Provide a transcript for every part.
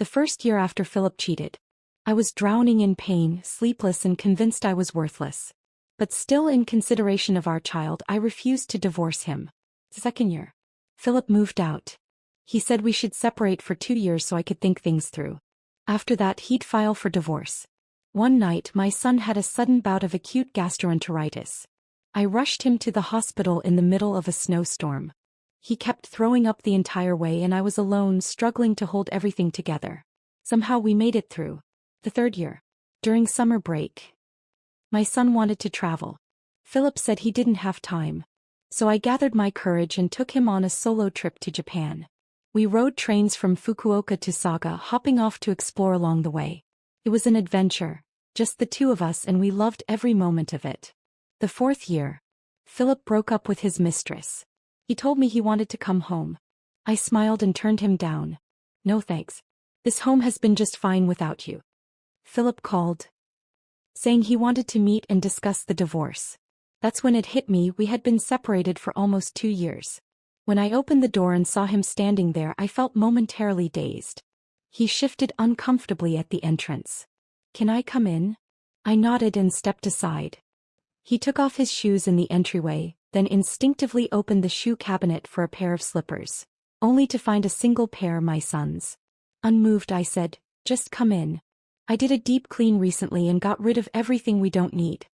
The first year after Philip cheated. I was drowning in pain, sleepless and convinced I was worthless. But still in consideration of our child I refused to divorce him. Second year. Philip moved out. He said we should separate for 2 years so I could think things through. After that he'd file for divorce. One night my son had a sudden bout of acute gastroenteritis. I rushed him to the hospital in the middle of a snowstorm. He kept throwing up the entire way and I was alone struggling to hold everything together. Somehow we made it through. The third year. During summer break. My son wanted to travel. Philip said he didn't have time. So I gathered my courage and took him on a solo trip to Japan. We rode trains from Fukuoka to Saga, hopping off to explore along the way. It was an adventure, just the two of us, and we loved every moment of it. The fourth year. Philip broke up with his mistress. He told me he wanted to come home. I smiled and turned him down. No thanks. This home has been just fine without you. Philip called, saying he wanted to meet and discuss the divorce. That's when it hit me, we had been separated for almost 2 years. When I opened the door and saw him standing there, I felt momentarily dazed. He shifted uncomfortably at the entrance. Can I come in? I nodded and stepped aside. He took off his shoes in the entryway, then instinctively opened the shoe cabinet for a pair of slippers, only to find a single pair, my son's. Unmoved, I said, just come in. I did a deep clean recently and got rid of everything we don't need.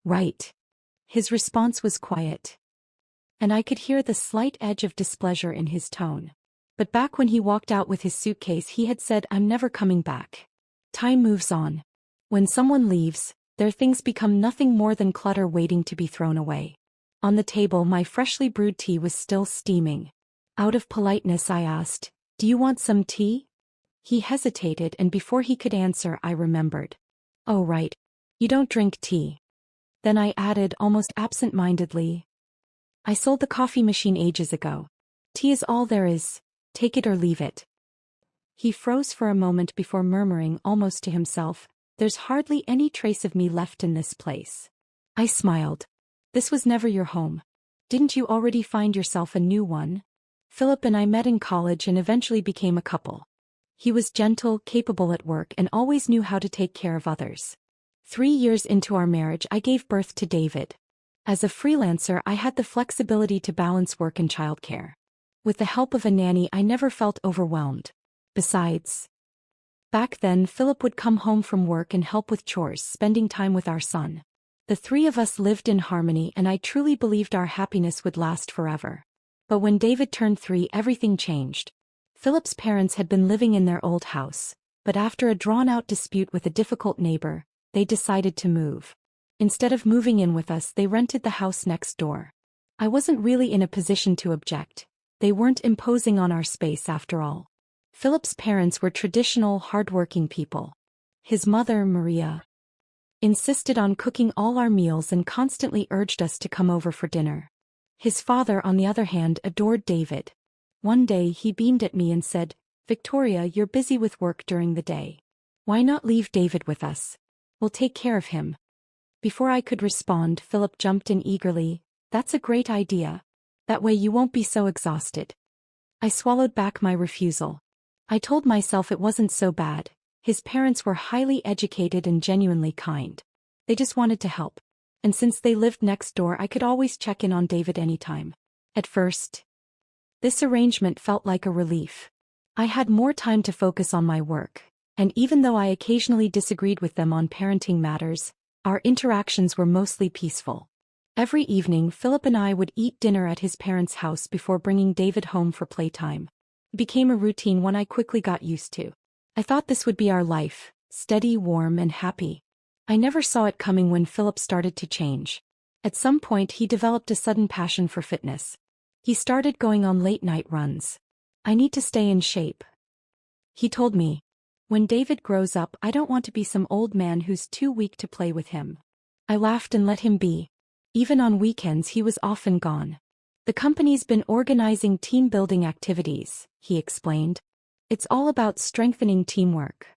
Right. His response was quiet. And I could hear the slight edge of displeasure in his tone. But back when he walked out with his suitcase he had said, I'm never coming back. Time moves on. When someone leaves, their things become nothing more than clutter waiting to be thrown away. On the table my freshly brewed tea was still steaming. Out of politeness I asked, do you want some tea? He hesitated and before he could answer I remembered. Oh right. You don't drink tea. Then I added almost absent-mindedly, I sold the coffee machine ages ago. Tea is all there is, take it or leave it. He froze for a moment before murmuring almost to himself, there's hardly any trace of me left in this place. I smiled. This was never your home. Didn't you already find yourself a new one? Philip and I met in college and eventually became a couple. He was gentle, capable at work and always knew how to take care of others. 3 years into our marriage I gave birth to David. As a freelancer I had the flexibility to balance work and childcare. With the help of a nanny I never felt overwhelmed. Besides, back then Philip would come home from work and help with chores, spending time with our son. The three of us lived in harmony and I truly believed our happiness would last forever. But when David turned 3 everything changed. Philip's parents had been living in their old house, but after a drawn-out dispute with a difficult neighbor, they decided to move. Instead of moving in with us they rented the house next door. I wasn't really in a position to object. They weren't imposing on our space after all. Philip's parents were traditional, hard-working people. His mother, Maria, insisted on cooking all our meals and constantly urged us to come over for dinner. His father, on the other hand, adored David. One day he beamed at me and said, Victoria, you're busy with work during the day. Why not leave David with us? We'll take care of him. Before I could respond, Philip jumped in eagerly. That's a great idea. That way you won't be so exhausted. I swallowed back my refusal. I told myself it wasn't so bad. His parents were highly educated and genuinely kind. They just wanted to help. And since they lived next door I could always check in on David anytime. At first, this arrangement felt like a relief. I had more time to focus on my work, and even though I occasionally disagreed with them on parenting matters, our interactions were mostly peaceful. Every evening Philip and I would eat dinner at his parents' house before bringing David home for playtime. It became a routine one I quickly got used to. I thought this would be our life, steady, warm, and happy. I never saw it coming when Philip started to change. At some point he developed a sudden passion for fitness. He started going on late-night runs. I need to stay in shape, he told me. When David grows up I don't want to be some old man who's too weak to play with him. I laughed and let him be. Even on weekends he was often gone. The company's been organizing team-building activities, he explained. It's all about strengthening teamwork.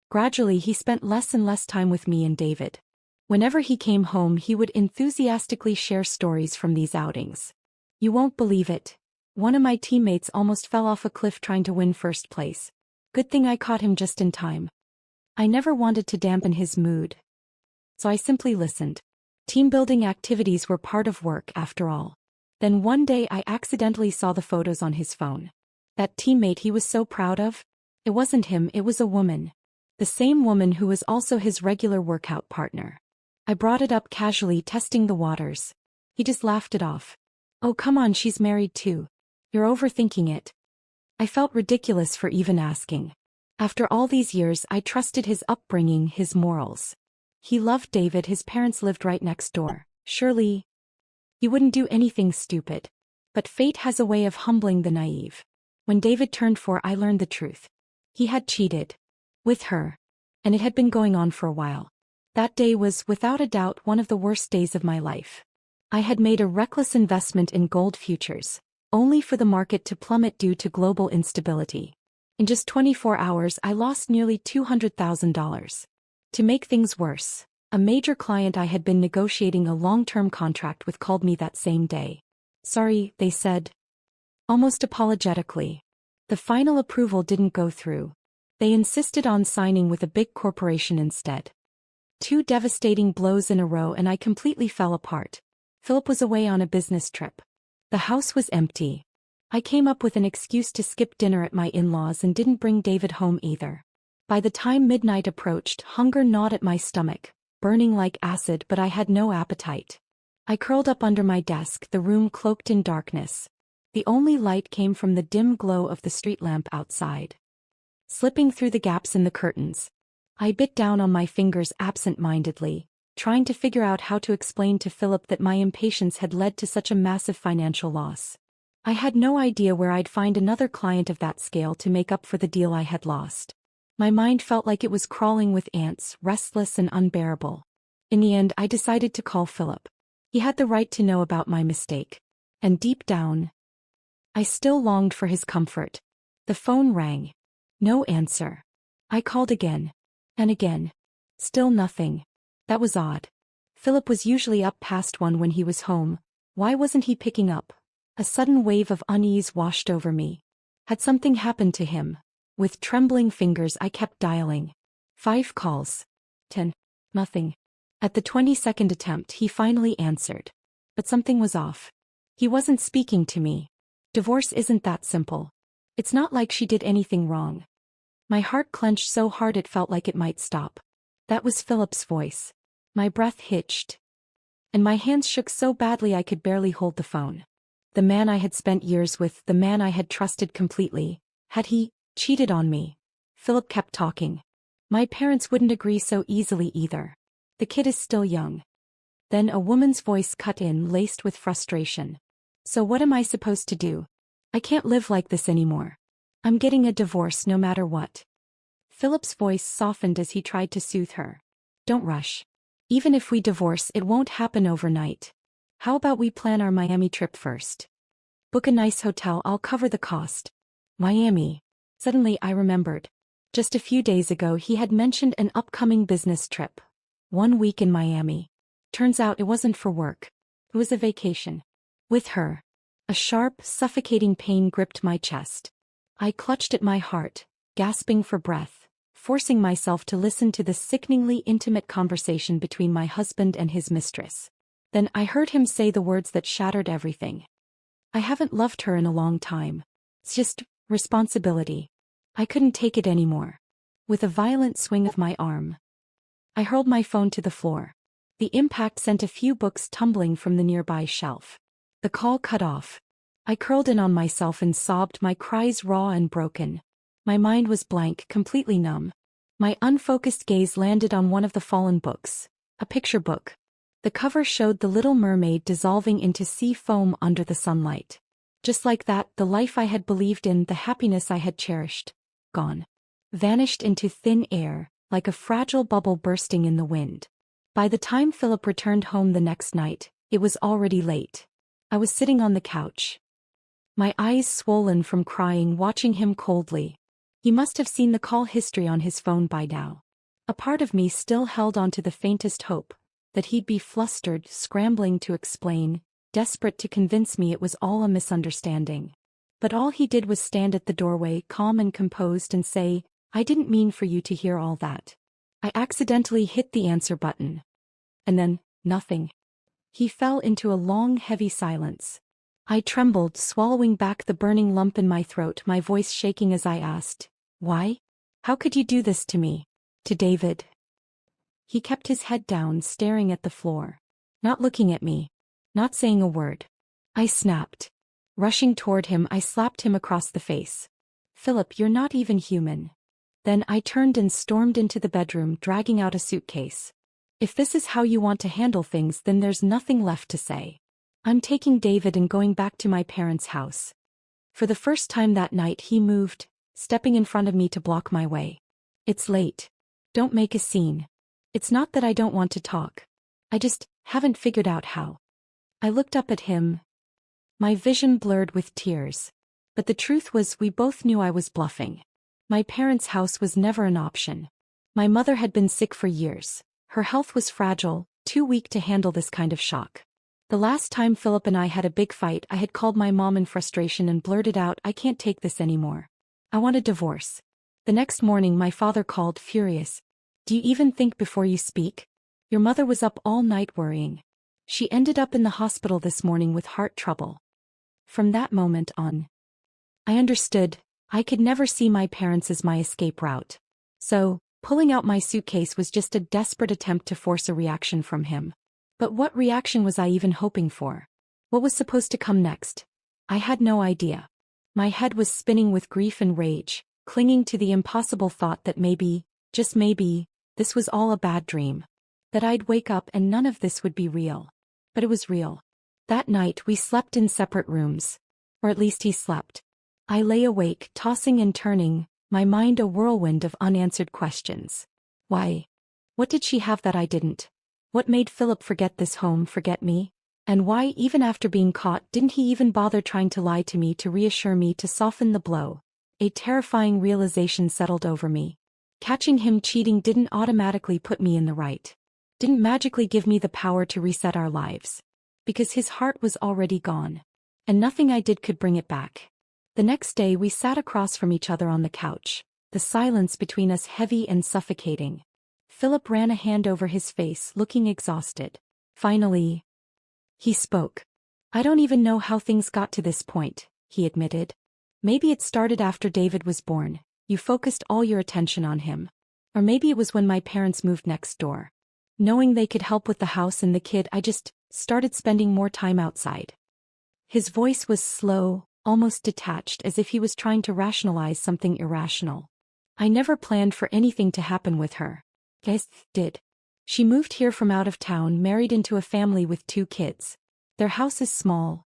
Gradually he spent less and less time with me and David. Whenever he came home he would enthusiastically share stories from these outings. You won't believe it. One of my teammates almost fell off a cliff trying to win first place. Good thing I caught him just in time. I never wanted to dampen his mood, so I simply listened. Team-building activities were part of work after all. Then one day I accidentally saw the photos on his phone. That teammate he was so proud of? It wasn't him, it was a woman. The same woman who was also his regular workout partner. I brought it up casually, testing the waters. He just laughed it off. Oh come on, she's married too. You're overthinking it. I felt ridiculous for even asking. After all these years I trusted his upbringing, his morals. He loved David, his parents lived right next door. Surely he wouldn't do anything stupid. But fate has a way of humbling the naive. When David turned 4 I learned the truth. He had cheated. With her. And it had been going on for a while. That day was, without a doubt, one of the worst days of my life. I had made a reckless investment in gold futures, only for the market to plummet due to global instability. In just 24 hours I lost nearly $200,000. To make things worse, a major client I had been negotiating a long-term contract with called me that same day. Sorry, they said. Almost apologetically. The final approval didn't go through. They insisted on signing with a big corporation instead. 2 devastating blows in a row and I completely fell apart. Philip was away on a business trip. The house was empty. I came up with an excuse to skip dinner at my in-laws and didn't bring David home either. By the time midnight approached, hunger gnawed at my stomach, burning like acid, but I had no appetite. I curled up under my desk, the room cloaked in darkness. The only light came from the dim glow of the street lamp outside. Slipping through the gaps in the curtains, I bit down on my fingers absent-mindedly, trying to figure out how to explain to Philip that my impatience had led to such a massive financial loss. I had no idea where I'd find another client of that scale to make up for the deal I had lost. My mind felt like it was crawling with ants, restless and unbearable. In the end I decided to call Philip. He had the right to know about my mistake. And deep down, I still longed for his comfort. The phone rang. No answer. I called again. And again. Still nothing. That was odd. Philip was usually up past 1 when he was home. Why wasn't he picking up? A sudden wave of unease washed over me. Had something happened to him? With trembling fingers I kept dialing. 5 calls. 10. Nothing. At the 22nd attempt he finally answered. But something was off. He wasn't speaking to me. Divorce isn't that simple. It's not like she did anything wrong. My heart clenched so hard it felt like it might stop. That was Philip's voice. My breath hitched. And my hands shook so badly I could barely hold the phone. The man I had spent years with, the man I had trusted completely. Had he cheated on me? Philip kept talking. My parents wouldn't agree so easily either. The kid is still young. Then a woman's voice cut in, laced with frustration. So what am I supposed to do? I can't live like this anymore. I'm getting a divorce no matter what. Philip's voice softened as he tried to soothe her. Don't rush. Even if we divorce, it won't happen overnight. How about we plan our Miami trip first? Book a nice hotel, I'll cover the cost. Miami. Suddenly I remembered. Just a few days ago he had mentioned an upcoming business trip. 1 week in Miami. Turns out it wasn't for work. It was a vacation. With her. A sharp, suffocating pain gripped my chest. I clutched at my heart, gasping for breath, forcing myself to listen to the sickeningly intimate conversation between my husband and his mistress. Then I heard him say the words that shattered everything. I haven't loved her in a long time. It's just responsibility. I couldn't take it anymore. With a violent swing of my arm, I hurled my phone to the floor. The impact sent a few books tumbling from the nearby shelf. The call cut off. I curled in on myself and sobbed, my cries raw and broken. My mind was blank, completely numb. My unfocused gaze landed on one of the fallen books. A picture book. The cover showed the Little Mermaid dissolving into sea foam under the sunlight. Just like that, the life I had believed in, the happiness I had cherished, gone. Vanished into thin air, like a fragile bubble bursting in the wind. By the time Philip returned home the next night, it was already late. I was sitting on the couch. My eyes swollen from crying, watching him coldly. He must have seen the call history on his phone by now. A part of me still held on to the faintest hope that he'd be flustered, scrambling to explain, desperate to convince me it was all a misunderstanding. But all he did was stand at the doorway, calm and composed, and say, "I didn't mean for you to hear all that. I accidentally hit the answer button." And then, nothing. He fell into a long, heavy silence. I trembled, swallowing back the burning lump in my throat, my voice shaking as I asked, "Why? How could you do this to me? To David?" He kept his head down, staring at the floor. Not looking at me. Not saying a word. I snapped. Rushing toward him, I slapped him across the face. "Philip, you're not even human." Then I turned and stormed into the bedroom, dragging out a suitcase. "If this is how you want to handle things, then there's nothing left to say. I'm taking David and going back to my parents' house." For the first time that night he moved, stepping in front of me to block my way. "It's late. Don't make a scene. It's not that I don't want to talk. I just haven't figured out how." I looked up at him, my vision blurred with tears. But the truth was, we both knew I was bluffing. My parents' house was never an option. My mother had been sick for years. Her health was fragile, too weak to handle this kind of shock. The last time Philip and I had a big fight, I had called my mom in frustration and blurted out, "I can't take this anymore. I want a divorce." The next morning my father called, furious. "Do you even think before you speak? Your mother was up all night worrying. She ended up in the hospital this morning with heart trouble." From that moment on, I understood, I could never see my parents as my escape route. So, pulling out my suitcase was just a desperate attempt to force a reaction from him. But what reaction was I even hoping for? What was supposed to come next? I had no idea. My head was spinning with grief and rage, clinging to the impossible thought that maybe, just maybe, this was all a bad dream. That I'd wake up and none of this would be real. But it was real. That night we slept in separate rooms. Or at least he slept. I lay awake, tossing and turning, my mind a whirlwind of unanswered questions. Why? What did she have that I didn't? What made Philip forget this home, forget me? And why, even after being caught, didn't he even bother trying to lie to me, to reassure me, to soften the blow? A terrifying realization settled over me. Catching him cheating didn't automatically put me in the right. Didn't magically give me the power to reset our lives. Because his heart was already gone. And nothing I did could bring it back. The next day we sat across from each other on the couch, the silence between us heavy and suffocating. Philip ran a hand over his face, looking exhausted. Finally, he spoke. "I don't even know how things got to this point," he admitted. "Maybe it started after David was born. You focused all your attention on him. Or maybe it was when my parents moved next door. Knowing they could help with the house and the kid, I just started spending more time outside." His voice was slow, almost detached, as if he was trying to rationalize something irrational. "I never planned for anything to happen with her. Guess did. She moved here from out of town, married into a family with 2 kids. Their house is small.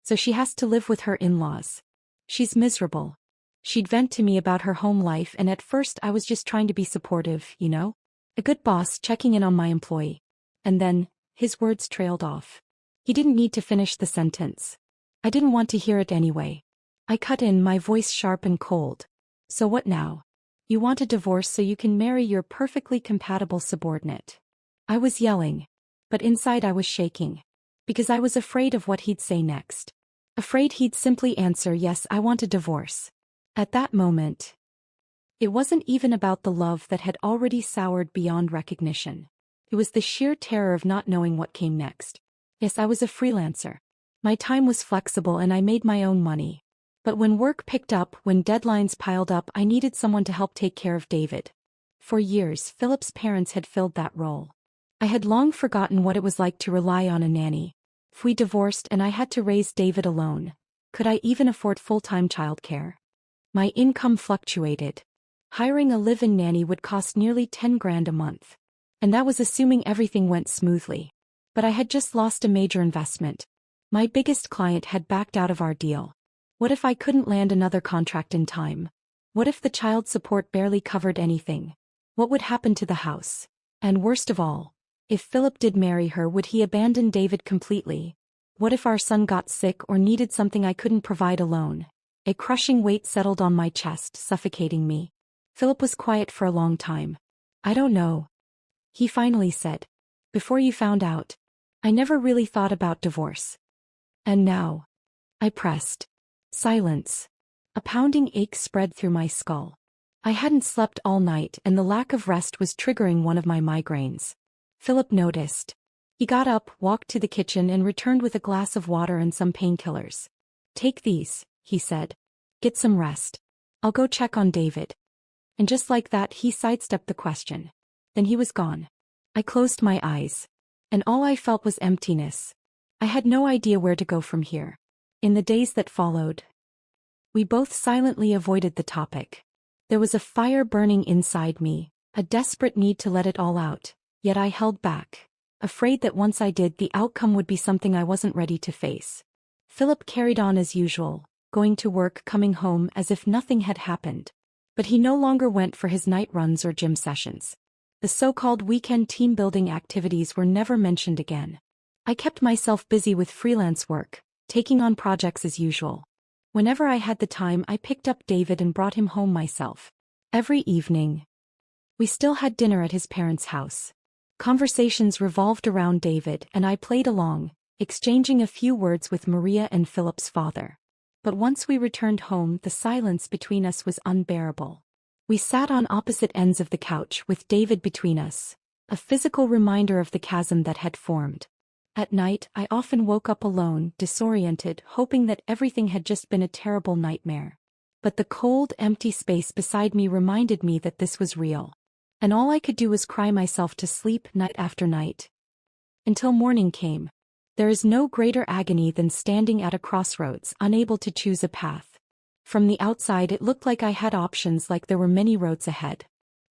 So she has to live with her in-laws. She's miserable. She'd vent to me about her home life, and at first I was just trying to be supportive, you know? A good boss checking in on my employee." And then, his words trailed off. He didn't need to finish the sentence. I didn't want to hear it anyway. I cut in, my voice sharp and cold. "So what now? You want a divorce so you can marry your perfectly compatible subordinate?" I was yelling. But inside I was shaking. Because I was afraid of what he'd say next. Afraid he'd simply answer, "Yes, I want a divorce." At that moment, it wasn't even about the love that had already soured beyond recognition. It was the sheer terror of not knowing what came next. Yes, I was a freelancer. My time was flexible and I made my own money. But when work picked up, when deadlines piled up, I needed someone to help take care of David. For years, Philip's parents had filled that role. I had long forgotten what it was like to rely on a nanny. If we divorced and I had to raise David alone, could I even afford full-time childcare? My income fluctuated. Hiring a live-in nanny would cost nearly 10 grand a month. And that was assuming everything went smoothly. But I had just lost a major investment. My biggest client had backed out of our deal. What if I couldn't land another contract in time? What if the child support barely covered anything? What would happen to the house? And worst of all, if Philip did marry her, would he abandon David completely? What if our son got sick or needed something I couldn't provide alone? A crushing weight settled on my chest, suffocating me. Philip was quiet for a long time. "I don't know," he finally said. "Before you found out, I never really thought about divorce." "And now?" I pressed. Silence. A pounding ache spread through my skull. I hadn't slept all night and the lack of rest was triggering one of my migraines. Philip noticed. He got up, walked to the kitchen and returned with a glass of water and some painkillers. "Take these," he said. "Get some rest. I'll go check on David." And just like that he sidestepped the question. Then he was gone. I closed my eyes. And all I felt was emptiness. I had no idea where to go from here. In the days that followed, we both silently avoided the topic. There was a fire burning inside me, a desperate need to let it all out, yet I held back, afraid that once I did the outcome would be something I wasn't ready to face. Philip carried on as usual, going to work, coming home as if nothing had happened. But he no longer went for his night runs or gym sessions. The so-called weekend team-building activities were never mentioned again. I kept myself busy with freelance work, taking on projects as usual. Whenever I had the time I picked up David and brought him home myself. Every evening, we still had dinner at his parents' house. Conversations revolved around David and I played along, exchanging a few words with Maria and Philip's father. But once we returned home the silence between us was unbearable. We sat on opposite ends of the couch with David between us, a physical reminder of the chasm that had formed. At night I often woke up alone, disoriented, hoping that everything had just been a terrible nightmare. But the cold, empty space beside me reminded me that this was real. And all I could do was cry myself to sleep night after night. Until morning came. There is no greater agony than standing at a crossroads, unable to choose a path. From the outside it looked like I had options, like there were many roads ahead.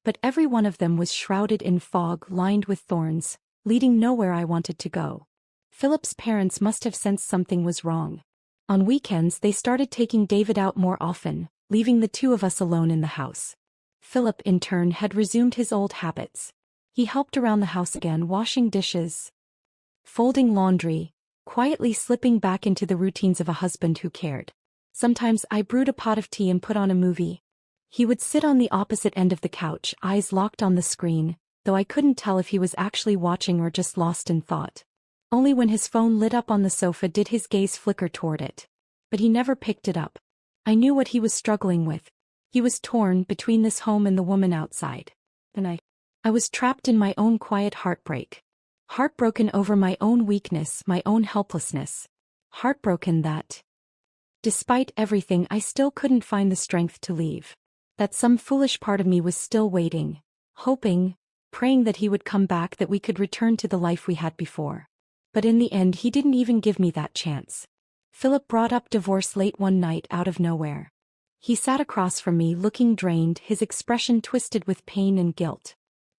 But every one of them was shrouded in fog, lined with thorns, leading nowhere I wanted to go. Philip's parents must have sensed something was wrong. On weekends they started taking David out more often, leaving the two of us alone in the house. Philip, in turn, had resumed his old habits. He helped around the house again, washing dishes, folding laundry, quietly slipping back into the routines of a husband who cared. Sometimes I brewed a pot of tea and put on a movie. He would sit on the opposite end of the couch, eyes locked on the screen, though I couldn't tell if he was actually watching or just lost in thought. Only when his phone lit up on the sofa did his gaze flicker toward it. But he never picked it up. I knew what he was struggling with. He was torn between this home and the woman outside. And I was trapped in my own quiet heartbreak. Heartbroken over my own weakness, my own helplessness. Heartbroken that, despite everything, I still couldn't find the strength to leave. That some foolish part of me was still waiting, hoping, praying that he would come back, that we could return to the life we had before. But in the end he didn't even give me that chance. Philip brought up divorce late one night out of nowhere. He sat across from me looking drained, his expression twisted with pain and guilt.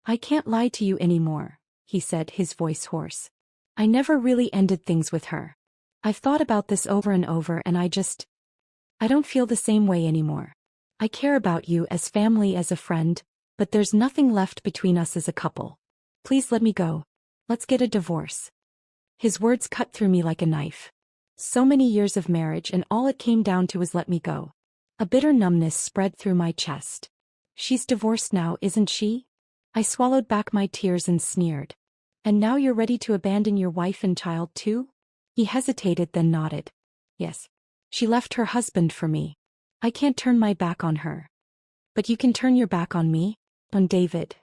"I can't lie to you anymore," he said, his voice hoarse. "I never really ended things with her. I've thought about this over and over and I don't feel the same way anymore. I care about you as family, as a friend, but there's nothing left between us as a couple. Please let me go. Let's get a divorce." His words cut through me like a knife. So many years of marriage and all it came down to was let me go. A bitter numbness spread through my chest. "She's divorced now, isn't she?" I swallowed back my tears and sneered. "And now you're ready to abandon your wife and child too?" He hesitated, then nodded. "Yes. She left her husband for me. I can't turn my back on her." "But you can turn your back on me? On David?"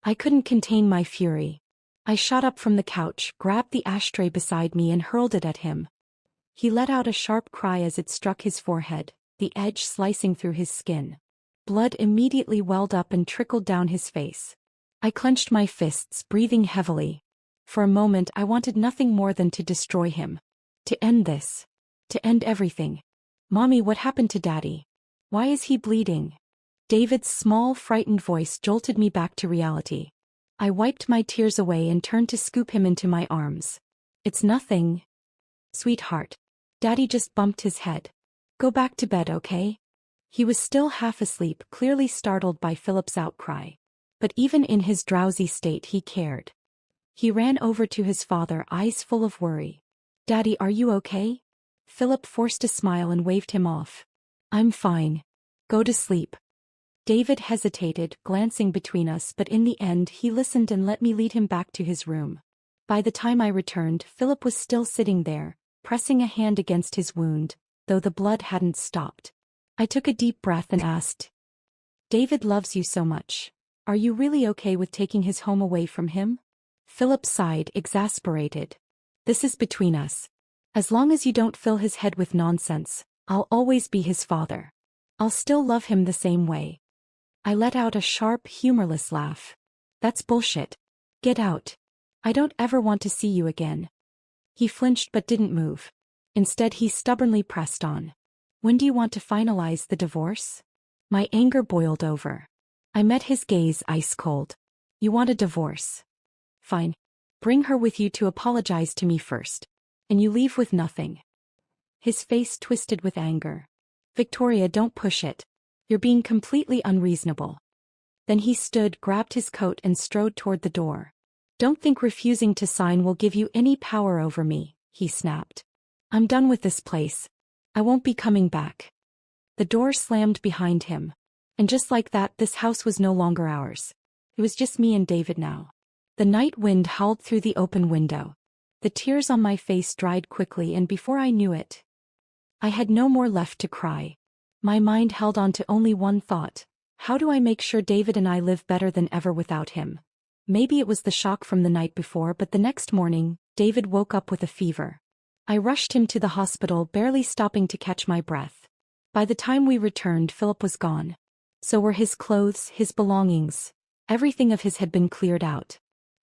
I couldn't contain my fury. I shot up from the couch, grabbed the ashtray beside me and hurled it at him. He let out a sharp cry as it struck his forehead, the edge slicing through his skin. Blood immediately welled up and trickled down his face. I clenched my fists, breathing heavily. For a moment I wanted nothing more than to destroy him. To end this. To end everything. "Mommy, what happened to Daddy? Why is he bleeding?" David's small, frightened voice jolted me back to reality. I wiped my tears away and turned to scoop him into my arms. "It's nothing, sweetheart. Daddy just bumped his head. Go back to bed, okay?" He was still half asleep, clearly startled by Philip's outcry. But even in his drowsy state he cared. He ran over to his father, eyes full of worry. "Daddy, are you okay?" Philip forced a smile and waved him off. "I'm fine. Go to sleep." David hesitated, glancing between us, but in the end he listened and let me lead him back to his room. By the time I returned, Philip was still sitting there, pressing a hand against his wound, though the blood hadn't stopped. I took a deep breath and asked, David loves you so much. Are you really okay with taking his home away from him? Philip sighed, exasperated. This is between us. As long as you don't fill his head with nonsense, I'll always be his father. I'll still love him the same way. I let out a sharp, humorless laugh. That's bullshit. Get out. I don't ever want to see you again. He flinched but didn't move. Instead, he stubbornly pressed on. When do you want to finalize the divorce? My anger boiled over. I met his gaze ice cold. You want a divorce? Fine. Bring her with you to apologize to me first. And you leave with nothing. His face twisted with anger. Victoria, don't push it. You're being completely unreasonable. Then he stood, grabbed his coat and strode toward the door. Don't think refusing to sign will give you any power over me, he snapped. I'm done with this place. I won't be coming back. The door slammed behind him. And just like that, this house was no longer ours. It was just me and David now. The night wind howled through the open window. The tears on my face dried quickly, and before I knew it, I had no more left to cry. My mind held on to only one thought. How do I make sure David and I live better than ever without him? Maybe it was the shock from the night before, but the next morning, David woke up with a fever. I rushed him to the hospital, barely stopping to catch my breath. By the time we returned, Philip was gone. So were his clothes, his belongings. Everything of his had been cleared out.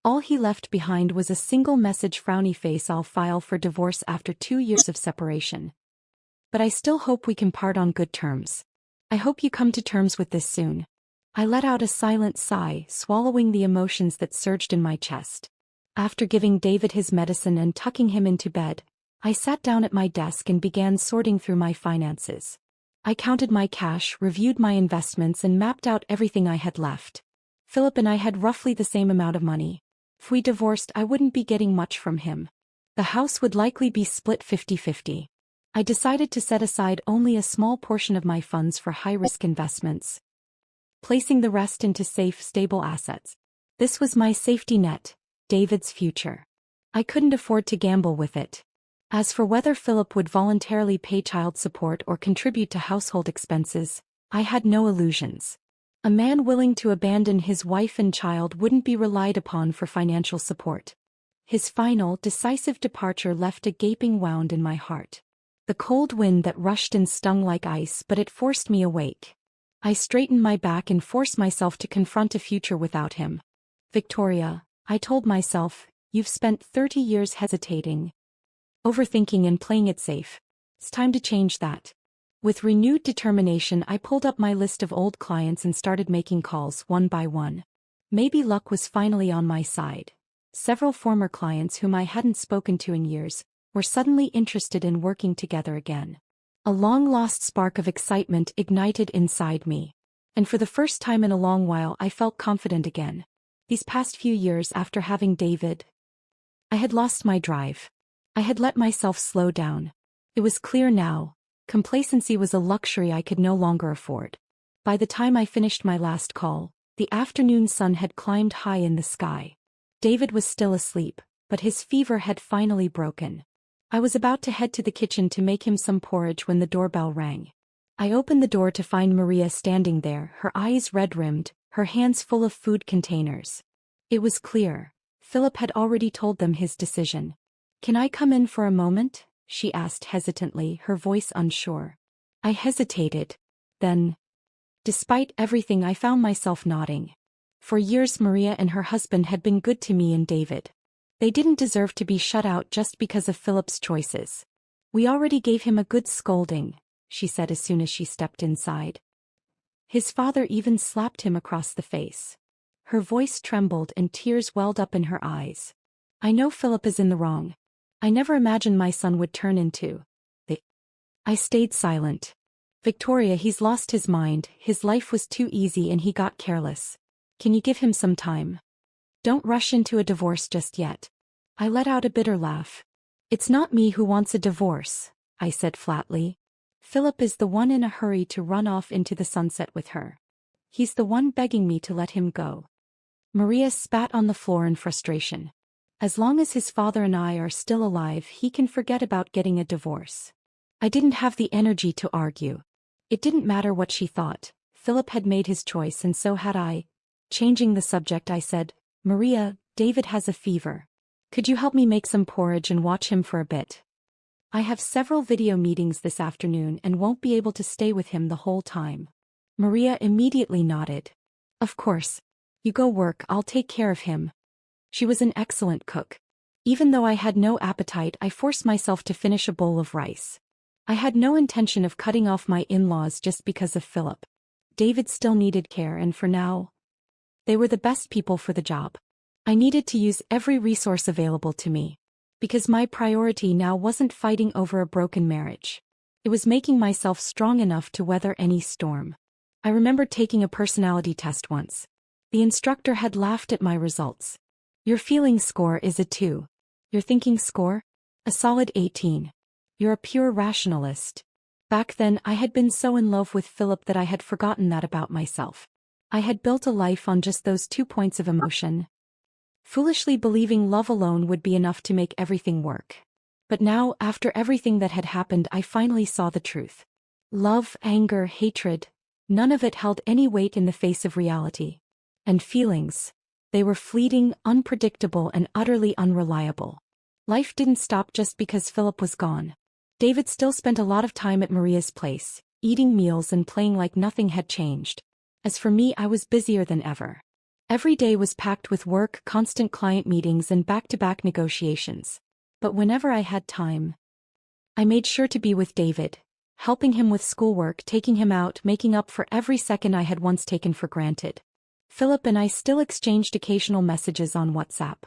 All he left behind was a single message: frowny face, I'll file for divorce after 2 years of separation. But I still hope we can part on good terms. I hope you come to terms with this soon. I let out a silent sigh, swallowing the emotions that surged in my chest. After giving David his medicine and tucking him into bed, I sat down at my desk and began sorting through my finances. I counted my cash, reviewed my investments, and mapped out everything I had left. Philip and I had roughly the same amount of money. If we divorced, I wouldn't be getting much from him. The house would likely be split 50-50. I decided to set aside only a small portion of my funds for high-risk investments, placing the rest into safe, stable assets. This was my safety net, David's future. I couldn't afford to gamble with it. As for whether Philip would voluntarily pay child support or contribute to household expenses, I had no illusions. A man willing to abandon his wife and child wouldn't be relied upon for financial support. His final, decisive departure left a gaping wound in my heart. The cold wind that rushed and stung like ice, but it forced me awake. I straightened my back and forced myself to confront a future without him. Victoria, I told myself, you've spent 30 years hesitating, overthinking and playing it safe. It's time to change that. With renewed determination, I pulled up my list of old clients and started making calls one by one. Maybe luck was finally on my side. Several former clients whom I hadn't spoken to in years were suddenly interested in working together again. A long-lost spark of excitement ignited inside me. And for the first time in a long while, I felt confident again. These past few years after having David, I had lost my drive. I had let myself slow down. It was clear now. Complacency was a luxury I could no longer afford. By the time I finished my last call, the afternoon sun had climbed high in the sky. David was still asleep, but his fever had finally broken. I was about to head to the kitchen to make him some porridge when the doorbell rang. I opened the door to find Maria standing there, her eyes red-rimmed, her hands full of food containers. It was clear. Philip had already told them his decision. "Can I come in for a moment?" she asked hesitantly, her voice unsure. I hesitated. Then, despite everything, I found myself nodding. For years Maria and her husband had been good to me and David. They didn't deserve to be shut out just because of Philip's choices. "We already gave him a good scolding," she said as soon as she stepped inside. "His father even slapped him across the face." Her voice trembled and tears welled up in her eyes. "I know Philip is in the wrong. I never imagined my son would turn into the—" I stayed silent. "Victoria, he's lost his mind, his life was too easy and he got careless. Can you give him some time? Don't rush into a divorce just yet." I let out a bitter laugh. "It's not me who wants a divorce," I said flatly. "Philip is the one in a hurry to run off into the sunset with her. He's the one begging me to let him go." Maria spat on the floor in frustration. "As long as his father and I are still alive, he can forget about getting a divorce. I didn't have the energy to argue. It didn't matter what she thought. Philip had made his choice and so had I. Changing the subject, I said, Maria, David has a fever. Could you help me make some porridge and watch him for a bit? I have several video meetings this afternoon and won't be able to stay with him the whole time. Maria immediately nodded. Of course. You go work, I'll take care of him. She was an excellent cook. Even though I had no appetite, I forced myself to finish a bowl of rice. I had no intention of cutting off my in-laws just because of Philip. David still needed care and for now, they were the best people for the job. I needed to use every resource available to me. Because my priority now wasn't fighting over a broken marriage. It was making myself strong enough to weather any storm. I remember taking a personality test once. The instructor had laughed at my results. Your feeling score is a 2. Your thinking score? A solid 18. You're a pure rationalist. Back then I had been so in love with Philip that I had forgotten that about myself. I had built a life on just those 2 points of emotion. Foolishly believing love alone would be enough to make everything work. But now, after everything that had happened, I finally saw the truth. Love, anger, hatred, none of it held any weight in the face of reality. And feelings. They were fleeting, unpredictable, and utterly unreliable. Life didn't stop just because Philip was gone. David still spent a lot of time at Maria's place, eating meals and playing like nothing had changed. As for me, I was busier than ever. Every day was packed with work, constant client meetings, and back-to-back negotiations. But whenever I had time, I made sure to be with David, helping him with schoolwork, taking him out, making up for every second I had once taken for granted. Philip and I still exchanged occasional messages on WhatsApp.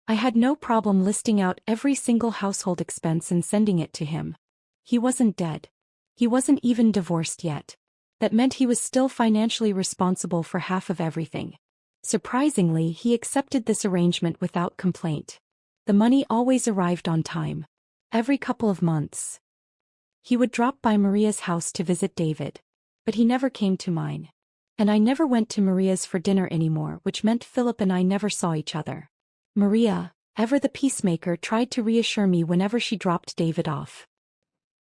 I had no problem listing out every single household expense and sending it to him. He wasn't dead. He wasn't even divorced yet. That meant he was still financially responsible for half of everything. Surprisingly, he accepted this arrangement without complaint. The money always arrived on time. Every couple of months, he would drop by Maria's house to visit David. But he never came to mine. And I never went to Maria's for dinner anymore, which meant Philip and I never saw each other. Maria, ever the peacemaker, tried to reassure me whenever she dropped David off.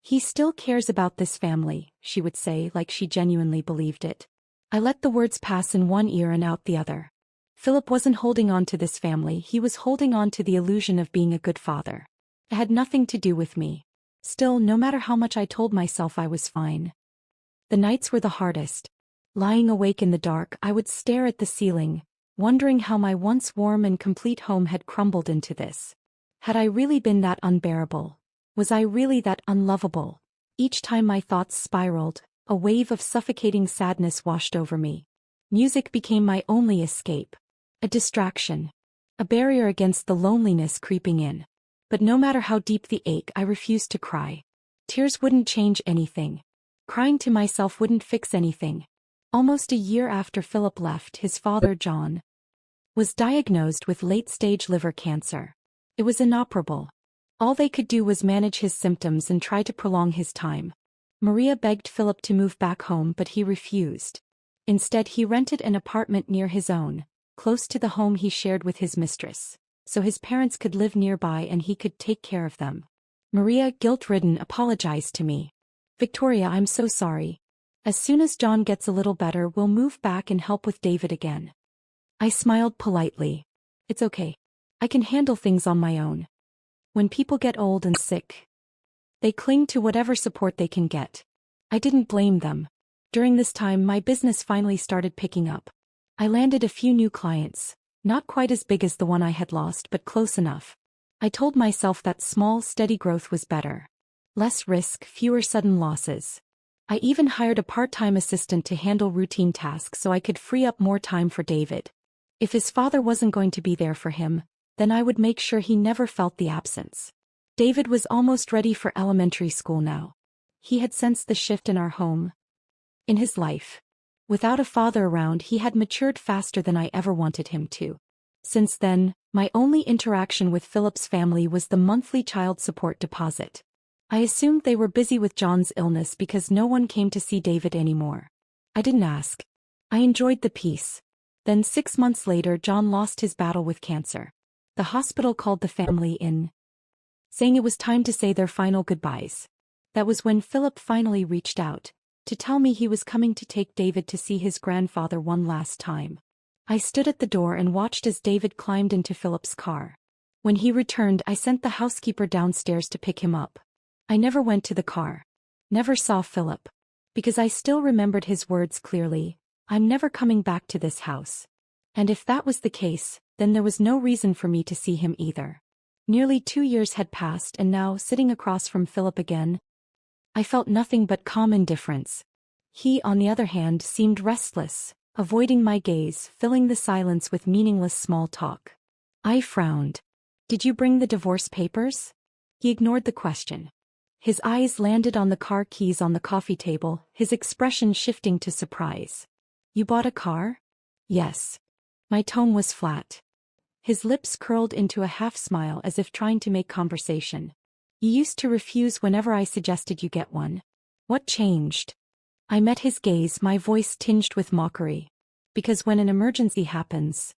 He still cares about this family, she would say, like she genuinely believed it. I let the words pass in one ear and out the other. Philip wasn't holding on to this family, he was holding on to the illusion of being a good father. It had nothing to do with me. Still, no matter how much I told myself I was fine. The nights were the hardest. Lying awake in the dark, I would stare at the ceiling, wondering how my once warm and complete home had crumbled into this. Had I really been that unbearable? Was I really that unlovable? Each time my thoughts spiraled, a wave of suffocating sadness washed over me. Music became my only escape. A distraction. A barrier against the loneliness creeping in. But no matter how deep the ache, I refused to cry. Tears wouldn't change anything. Crying to myself wouldn't fix anything. Almost a year after Philip left, his father, John, was diagnosed with late-stage liver cancer. It was inoperable. All they could do was manage his symptoms and try to prolong his time. Maria begged Philip to move back home, but he refused. Instead, he rented an apartment near his own, close to the home he shared with his mistress, so his parents could live nearby and he could take care of them. Maria, guilt-ridden, apologized to me. Victoria, I'm so sorry. As soon as John gets a little better, we'll move back and help with David again. I smiled politely. It's okay. I can handle things on my own. When people get old and sick, they cling to whatever support they can get. I didn't blame them. During this time, my business finally started picking up. I landed a few new clients, not quite as big as the one I had lost, but close enough. I told myself that small, steady growth was better. Less risk, fewer sudden losses. I even hired a part-time assistant to handle routine tasks so I could free up more time for David. If his father wasn't going to be there for him, then I would make sure he never felt the absence. David was almost ready for elementary school now. He had sensed the shift in our home, in his life. Without a father around, he had matured faster than I ever wanted him to. Since then, my only interaction with Philip's family was the monthly child support deposit. I assumed they were busy with John's illness because no one came to see David anymore. I didn't ask. I enjoyed the peace. Then 6 months later, John lost his battle with cancer. The hospital called the family in, saying it was time to say their final goodbyes. That was when Philip finally reached out to tell me he was coming to take David to see his grandfather one last time. I stood at the door and watched as David climbed into Philip's car. When he returned, I sent the housekeeper downstairs to pick him up. I never went to the car. Never saw Philip. Because I still remembered his words clearly, "I'm never coming back to this house." And if that was the case, then there was no reason for me to see him either. Nearly 2 years had passed, and now, sitting across from Philip again, I felt nothing but calm indifference. He, on the other hand, seemed restless, avoiding my gaze, filling the silence with meaningless small talk. I frowned. "Did you bring the divorce papers?" He ignored the question. His eyes landed on the car keys on the coffee table, his expression shifting to surprise. "You bought a car?" "Yes." My tone was flat. His lips curled into a half-smile as if trying to make conversation. "You used to refuse whenever I suggested you get one. What changed?" I met his gaze, my voice tinged with mockery. "Because when an emergency happens,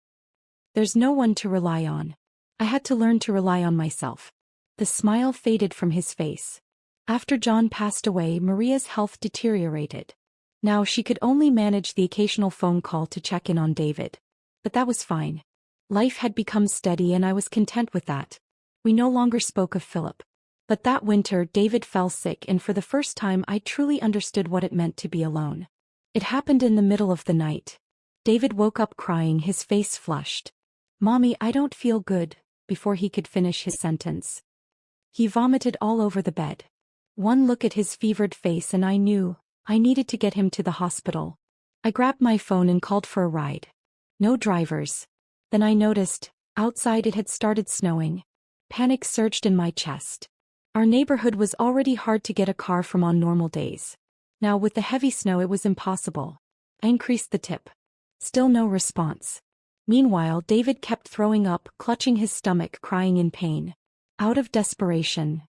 there's no one to rely on. I had to learn to rely on myself." The smile faded from his face. After John passed away, Maria's health deteriorated. Now she could only manage the occasional phone call to check in on David. But that was fine. Life had become steady and I was content with that. We no longer spoke of Philip. But that winter David fell sick, and for the first time I truly understood what it meant to be alone. It happened in the middle of the night. David woke up crying, his face flushed. "Mommy, I don't feel good," before he could finish his sentence. He vomited all over the bed. One look at his fevered face and I knew I needed to get him to the hospital. I grabbed my phone and called for a ride. No drivers. Then I noticed, outside it had started snowing. Panic surged in my chest. Our neighborhood was already hard to get a car from on normal days. Now with the heavy snow it was impossible. I increased the tip. Still no response. Meanwhile David kept throwing up, clutching his stomach, crying in pain. Out of desperation,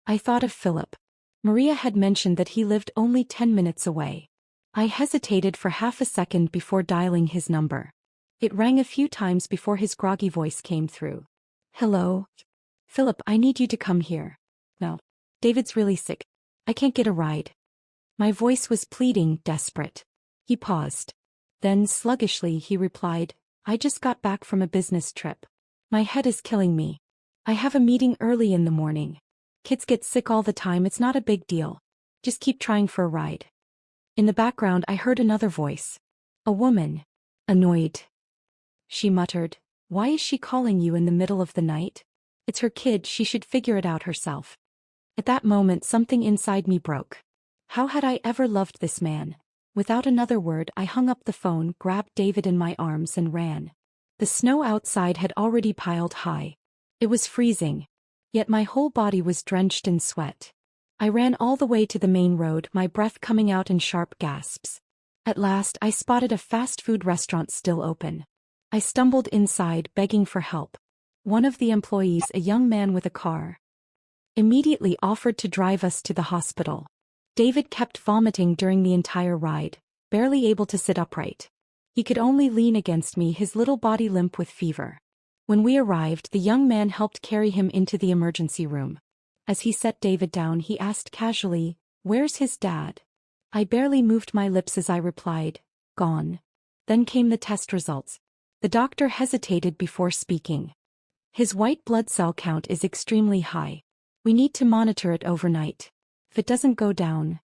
I thought of Philip. Maria had mentioned that he lived only 10 minutes away. I hesitated for half a second before dialing his number. It rang a few times before his groggy voice came through. "Hello? Philip, I need you to come here." "No. David's really sick. I can't get a ride." My voice was pleading, desperate. He paused. Then, sluggishly, he replied, "I just got back from a business trip. My head is killing me. I have a meeting early in the morning. Kids get sick all the time, it's not a big deal. Just keep trying for a ride." In the background I heard another voice. A woman. Annoyed. She muttered, "Why is she calling you in the middle of the night? It's her kid, she should figure it out herself." At that moment something inside me broke. How had I ever loved this man? Without another word I hung up the phone, grabbed David in my arms and ran. The snow outside had already piled high. It was freezing. Yet my whole body was drenched in sweat. I ran all the way to the main road, my breath coming out in sharp gasps. At last I spotted a fast food restaurant still open. I stumbled inside, begging for help. One of the employees, a young man with a car, immediately offered to drive us to the hospital. David kept vomiting during the entire ride, barely able to sit upright. He could only lean against me, his little body limp with fever. When we arrived, the young man helped carry him into the emergency room. As he set David down, he asked casually, "Where's his dad?" I barely moved my lips as I replied, "Gone." Then came the test results. The doctor hesitated before speaking. "His white blood cell count is extremely high. We need to monitor it overnight. If it doesn't go down,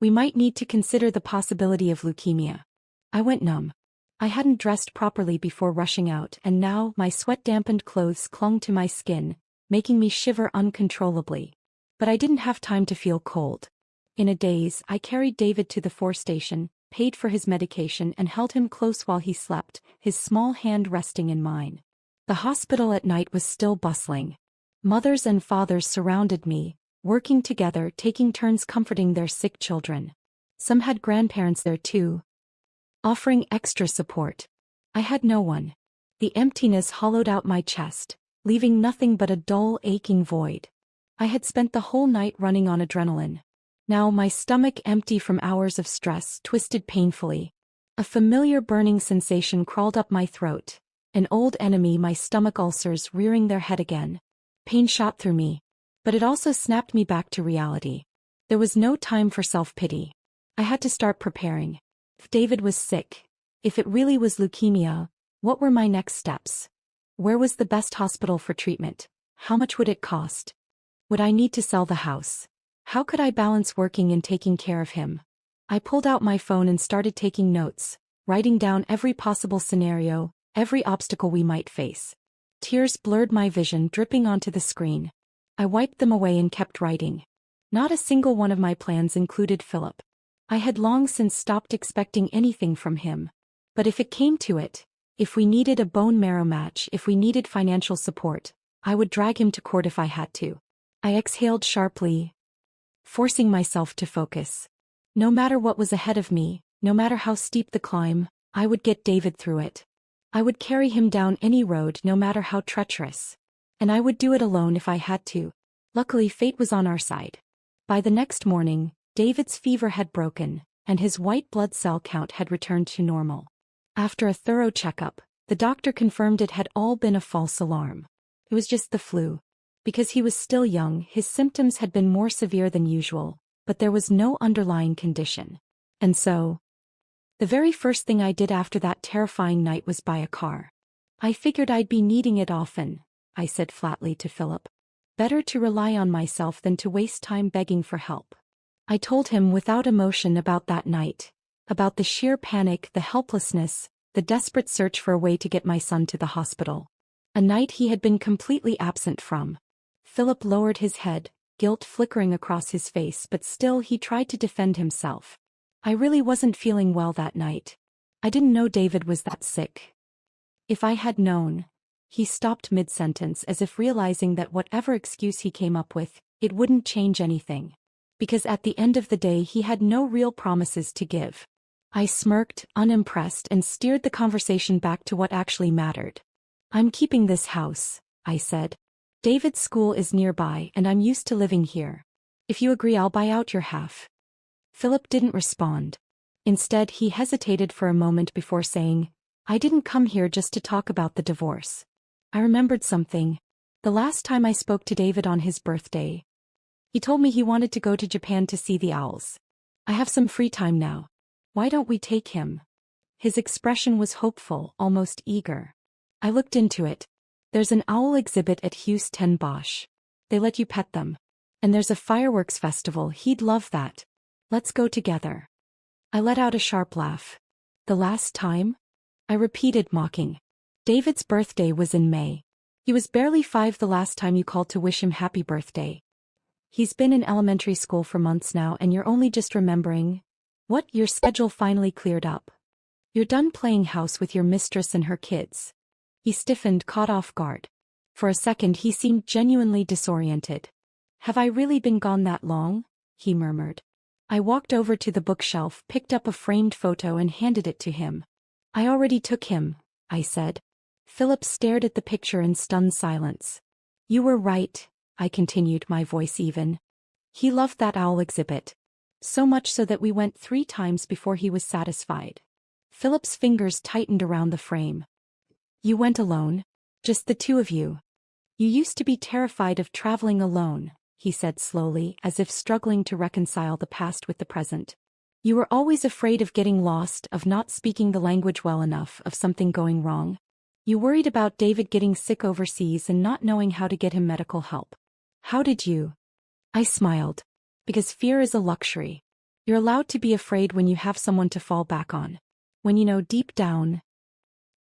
we might need to consider the possibility of leukemia." I went numb. I hadn't dressed properly before rushing out, and now my sweat-dampened clothes clung to my skin, making me shiver uncontrollably. But I didn't have time to feel cold. In a daze, I carried David to the 4 station, paid for his medication and held him close while he slept, his small hand resting in mine. The hospital at night was still bustling. Mothers and fathers surrounded me, working together, taking turns comforting their sick children. Some had grandparents there too, offering extra support. I had no one. The emptiness hollowed out my chest, leaving nothing but a dull, aching void. I had spent the whole night running on adrenaline. Now my stomach, empty from hours of stress, twisted painfully. A familiar burning sensation crawled up my throat. An old enemy, my stomach ulcers rearing their head again. Pain shot through me. But it also snapped me back to reality. There was no time for self-pity. I had to start preparing. If David was sick, if it really was leukemia, what were my next steps? Where was the best hospital for treatment? How much would it cost? Would I need to sell the house? How could I balance working and taking care of him? I pulled out my phone and started taking notes, writing down every possible scenario, every obstacle we might face. Tears blurred my vision, dripping onto the screen. I wiped them away and kept writing. Not a single one of my plans included Philip. I had long since stopped expecting anything from him. But if it came to it, if we needed a bone marrow match, if we needed financial support, I would drag him to court if I had to. I exhaled sharply, forcing myself to focus. No matter what was ahead of me, no matter how steep the climb, I would get David through it. I would carry him down any road, no matter how treacherous. And I would do it alone if I had to. Luckily, fate was on our side. By the next morning, David's fever had broken, and his white blood cell count had returned to normal. After a thorough checkup, the doctor confirmed it had all been a false alarm. It was just the flu. Because he was still young, his symptoms had been more severe than usual, but there was no underlying condition. And so, the very first thing I did after that terrifying night was buy a car. I figured I'd be needing it often, I said flatly to Philip. Better to rely on myself than to waste time begging for help. I told him without emotion about that night, about the sheer panic, the helplessness, the desperate search for a way to get my son to the hospital. A night he had been completely absent from. Philip lowered his head, guilt flickering across his face, but still he tried to defend himself. I really wasn't feeling well that night. I didn't know David was that sick. If I had known. He stopped mid-sentence as if realizing that whatever excuse he came up with, it wouldn't change anything. Because at the end of the day he had no real promises to give. I smirked, unimpressed, and steered the conversation back to what actually mattered. I'm keeping this house, I said. David's school is nearby and I'm used to living here. If you agree, I'll buy out your half. Philip didn't respond. Instead, he hesitated for a moment before saying, I didn't come here just to talk about the divorce. I remembered something. The last time I spoke to David on his birthday, he told me he wanted to go to Japan to see the owls. I have some free time now. Why don't we take him? His expression was hopeful, almost eager. I looked into it. There's an owl exhibit at Hughes 10 Bosch. They let you pet them. And there's a fireworks festival, he'd love that. Let's go together. I let out a sharp laugh. The last time? I repeated, mocking. David's birthday was in May. He was barely 5 the last time you called to wish him happy birthday. He's been in elementary school for months now and you're only just remembering. What? Your schedule finally cleared up. You're done playing house with your mistress and her kids. He stiffened, caught off guard. For a second he seemed genuinely disoriented. Have I really been gone that long? He murmured. I walked over to the bookshelf, picked up a framed photo and handed it to him. I already took him, I said. Philip stared at the picture in stunned silence. You were right, I continued, my voice even. He loved that owl exhibit. So much so that we went 3 times before he was satisfied. Philip's fingers tightened around the frame. You went alone? Just the 2 of you? You used to be terrified of traveling alone, he said slowly, as if struggling to reconcile the past with the present. You were always afraid of getting lost, of not speaking the language well enough, of something going wrong. You worried about David getting sick overseas and not knowing how to get him medical help. How did you? I smiled. Because fear is a luxury. You're allowed to be afraid when you have someone to fall back on. When you know deep down,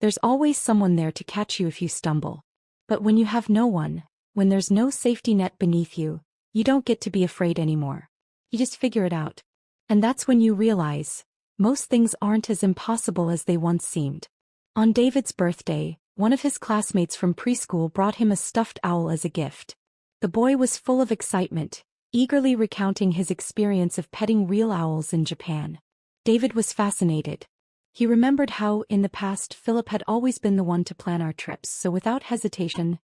there's always someone there to catch you if you stumble. But when you have no one, when there's no safety net beneath you, you don't get to be afraid anymore. You just figure it out. And that's when you realize, most things aren't as impossible as they once seemed. On David's birthday, one of his classmates from preschool brought him a stuffed owl as a gift. The boy was full of excitement, eagerly recounting his experience of petting real owls in Japan. David was fascinated. He remembered how, in the past, Philip had always been the one to plan our trips, so without hesitation,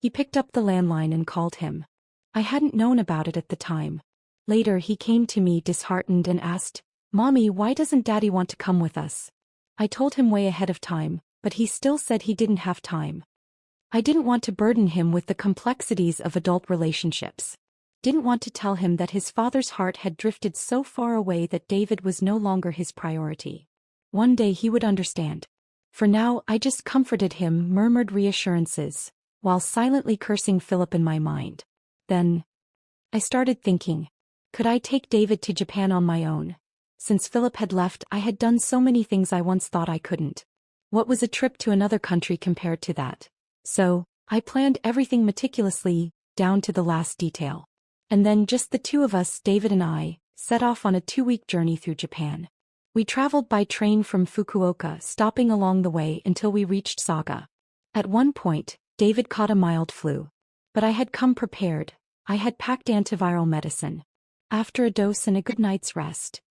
he picked up the landline and called him. I hadn't known about it at the time. Later he came to me disheartened and asked, Mommy, why doesn't Daddy want to come with us? I told him way ahead of time, but he still said he didn't have time. I didn't want to burden him with the complexities of adult relationships. didn't want to tell him that his father's heart had drifted so far away that David was no longer his priority. One day he would understand. For now, I just comforted him, murmured reassurances, while silently cursing Philip in my mind. Then, I started thinking, could I take David to Japan on my own? Since Philip had left, I had done so many things I once thought I couldn't. What was a trip to another country compared to that? So, I planned everything meticulously, down to the last detail. And then just the two of us, David and I, set off on a 2-week journey through Japan. We traveled by train from Fukuoka, stopping along the way until we reached Saga. At one point, David caught a mild flu. But I had come prepared. I had packed antiviral medicine. After a dose and a good night's rest,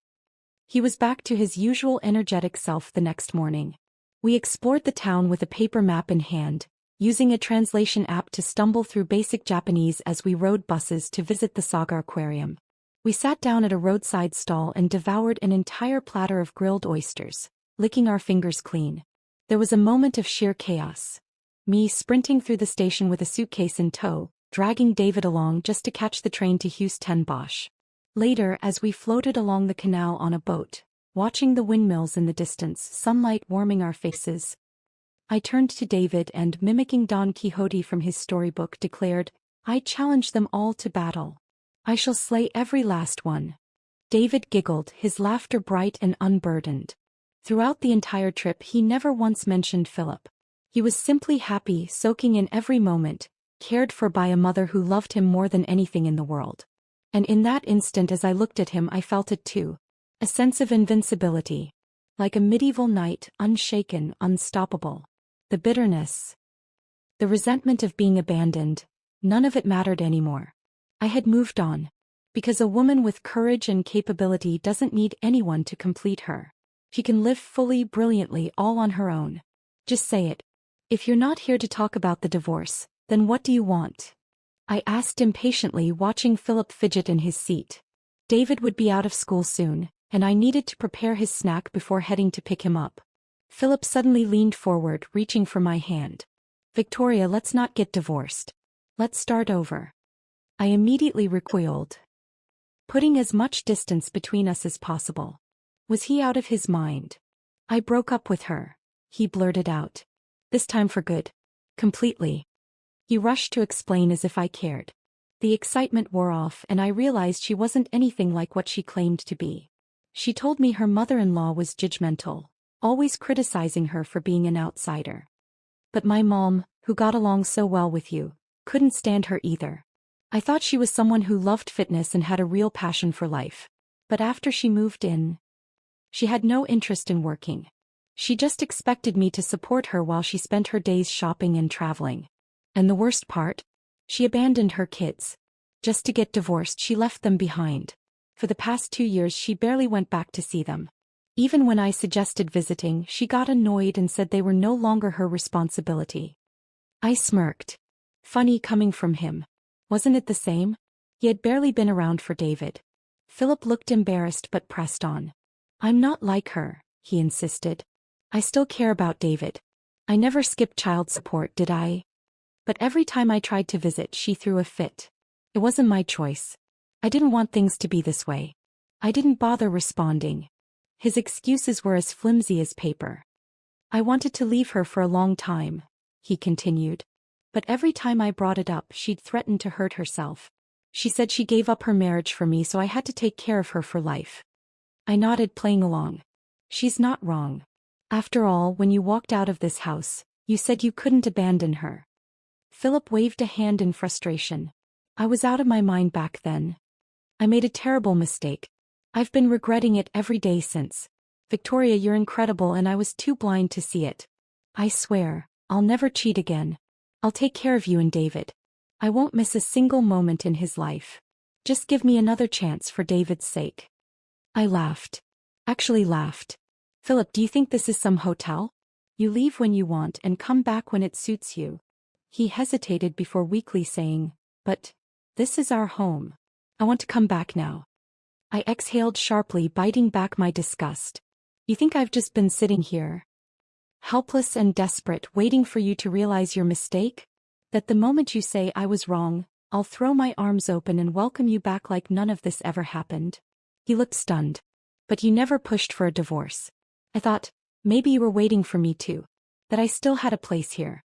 he was back to his usual energetic self the next morning. We explored the town with a paper map in hand, using a translation app to stumble through basic Japanese as we rode buses to visit the Saga Aquarium. We sat down at a roadside stall and devoured an entire platter of grilled oysters, licking our fingers clean. There was a moment of sheer chaos. Me sprinting through the station with a suitcase in tow, dragging David along just to catch the train to Houston Bosch. Later, as we floated along the canal on a boat, watching the windmills in the distance, sunlight warming our faces, I turned to David and, mimicking Don Quixote from his storybook, declared, I challenge them all to battle. I shall slay every last one. David giggled, his laughter bright and unburdened. Throughout the entire trip he never once mentioned Philip. He was simply happy, soaking in every moment, cared for by a mother who loved him more than anything in the world. And in that instant as I looked at him I felt it too. A sense of invincibility. Like a medieval knight, unshaken, unstoppable. The bitterness, the resentment of being abandoned, none of it mattered anymore. I had moved on. Because a woman with courage and capability doesn't need anyone to complete her. She can live fully, brilliantly, all on her own. Just say it. If you're not here to talk about the divorce, then what do you want? I asked impatiently, watching Philip fidget in his seat. David would be out of school soon, and I needed to prepare his snack before heading to pick him up. Philip suddenly leaned forward, reaching for my hand. Victoria, let's not get divorced. Let's start over. I immediately recoiled, putting as much distance between us as possible. Was he out of his mind? I broke up with her, he blurted out. This time for good. Completely. He rushed to explain as if I cared. The excitement wore off and I realized she wasn't anything like what she claimed to be. She told me her mother-in-law was judgmental, always criticizing her for being an outsider. But my mom, who got along so well with you, couldn't stand her either. I thought she was someone who loved fitness and had a real passion for life. But after she moved in, she had no interest in working. She just expected me to support her while she spent her days shopping and traveling. And the worst part? She abandoned her kids. Just to get divorced, she left them behind. For the past 2 years she barely went back to see them. Even when I suggested visiting, she got annoyed and said they were no longer her responsibility. I smirked. Funny coming from him. Wasn't it the same? He had barely been around for David. Philip looked embarrassed but pressed on. I'm not like her, he insisted. I still care about David. I never skipped child support, did I? But every time I tried to visit, she threw a fit. It wasn't my choice. I didn't want things to be this way. I didn't bother responding. His excuses were as flimsy as paper. I wanted to leave her for a long time, he continued. But every time I brought it up, she'd threatened to hurt herself. She said she gave up her marriage for me, so I had to take care of her for life. I nodded, playing along. She's not wrong. After all, when you walked out of this house, you said you couldn't abandon her. Philip waved a hand in frustration. I was out of my mind back then. I made a terrible mistake. I've been regretting it every day since. Victoria, you're incredible and I was too blind to see it. I swear, I'll never cheat again. I'll take care of you and David. I won't miss a single moment in his life. Just give me another chance for David's sake. I laughed. Actually laughed. Philip, do you think this is some hotel? You leave when you want and come back when it suits you. He hesitated before weakly saying, but this is our home. I want to come back now. I exhaled sharply, biting back my disgust. You think I've just been sitting here, helpless and desperate, waiting for you to realize your mistake? That the moment you say I was wrong, I'll throw my arms open and welcome you back like none of this ever happened." He looked stunned. "But you never pushed for a divorce." I thought, maybe you were waiting for me too. That I still had a place here.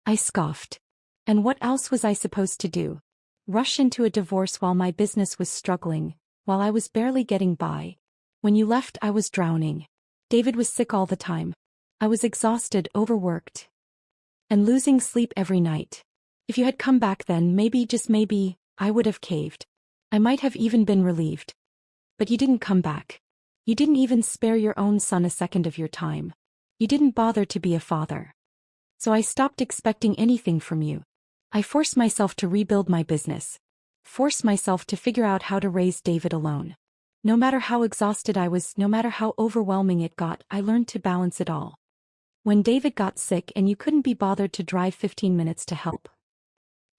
I scoffed. And what else was I supposed to do? Rush into a divorce while my business was struggling, while I was barely getting by? When you left, I was drowning. David was sick all the time. I was exhausted, overworked, and losing sleep every night. If you had come back then, maybe, just maybe, I would have caved. I might have even been relieved. But you didn't come back. You didn't even spare your own son a second of your time. You didn't bother to be a father. So I stopped expecting anything from you. I forced myself to rebuild my business. Forced myself to figure out how to raise David alone. No matter how exhausted I was, no matter how overwhelming it got, I learned to balance it all. When David got sick and you couldn't be bothered to drive 15 minutes to help,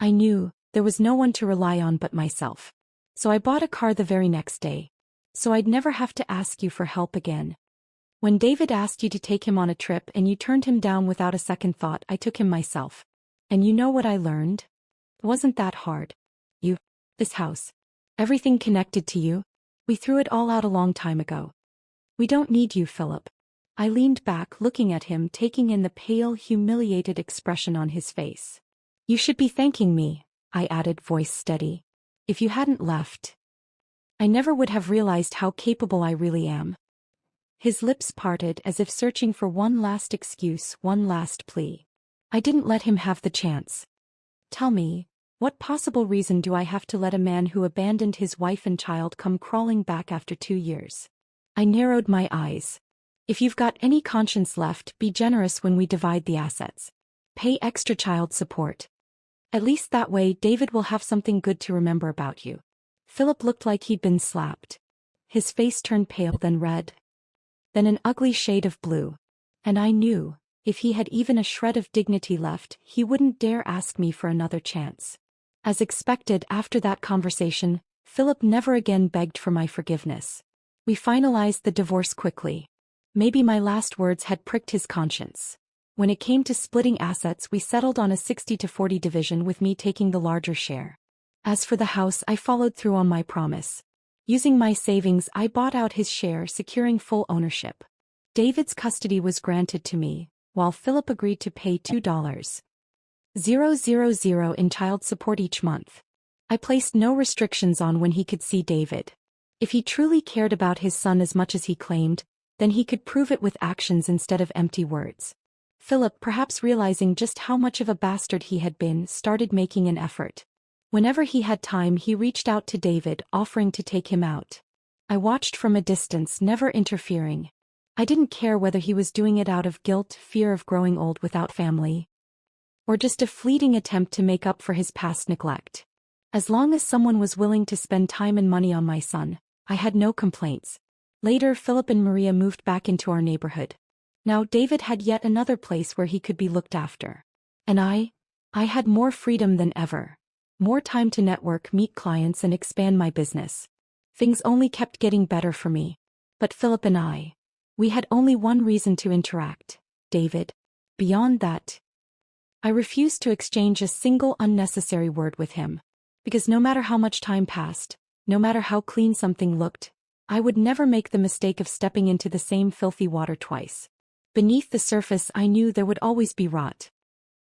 I knew there was no one to rely on but myself. So I bought a car the very next day. So I'd never have to ask you for help again. When David asked you to take him on a trip and you turned him down without a second thought, I took him myself. And you know what I learned? It wasn't that hard. You, this house, everything connected to you, we threw it all out a long time ago. We don't need you, Philip. I leaned back, looking at him, taking in the pale, humiliated expression on his face. You should be thanking me, I added, voice steady. If you hadn't left, I never would have realized how capable I really am. His lips parted as if searching for one last excuse, one last plea. I didn't let him have the chance. Tell me, what possible reason do I have to let a man who abandoned his wife and child come crawling back after 2 years? I narrowed my eyes. If you've got any conscience left, be generous when we divide the assets. Pay extra child support. At least that way David will have something good to remember about you. Philip looked like he'd been slapped. His face turned pale, then red, then an ugly shade of blue. And I knew, if he had even a shred of dignity left, he wouldn't dare ask me for another chance. As expected, after that conversation, Philip never again begged for my forgiveness. We finalized the divorce quickly. Maybe my last words had pricked his conscience. When it came to splitting assets, we settled on a 60-40 division, with me taking the larger share. As for the house, I followed through on my promise. Using my savings, I bought out his share, securing full ownership. David's custody was granted to me, while Philip agreed to pay $2,000 in child support each month. I placed no restrictions on when he could see David. If he truly cared about his son as much as he claimed, then he could prove it with actions instead of empty words. Philip, perhaps realizing just how much of a bastard he had been, started making an effort. Whenever he had time, he reached out to David, offering to take him out. I watched from a distance, never interfering. I didn't care whether he was doing it out of guilt, fear of growing old without family, or just a fleeting attempt to make up for his past neglect. As long as someone was willing to spend time and money on my son, I had no complaints. Later, Philip and Maria moved back into our neighborhood. Now David had yet another place where he could be looked after. And I had more freedom than ever. More time to network, meet clients, and expand my business. Things only kept getting better for me. But Philip and we had only one reason to interact: David. Beyond that, I refused to exchange a single unnecessary word with him. Because no matter how much time passed, no matter how clean something looked, I would never make the mistake of stepping into the same filthy water twice. Beneath the surface, I knew there would always be rot.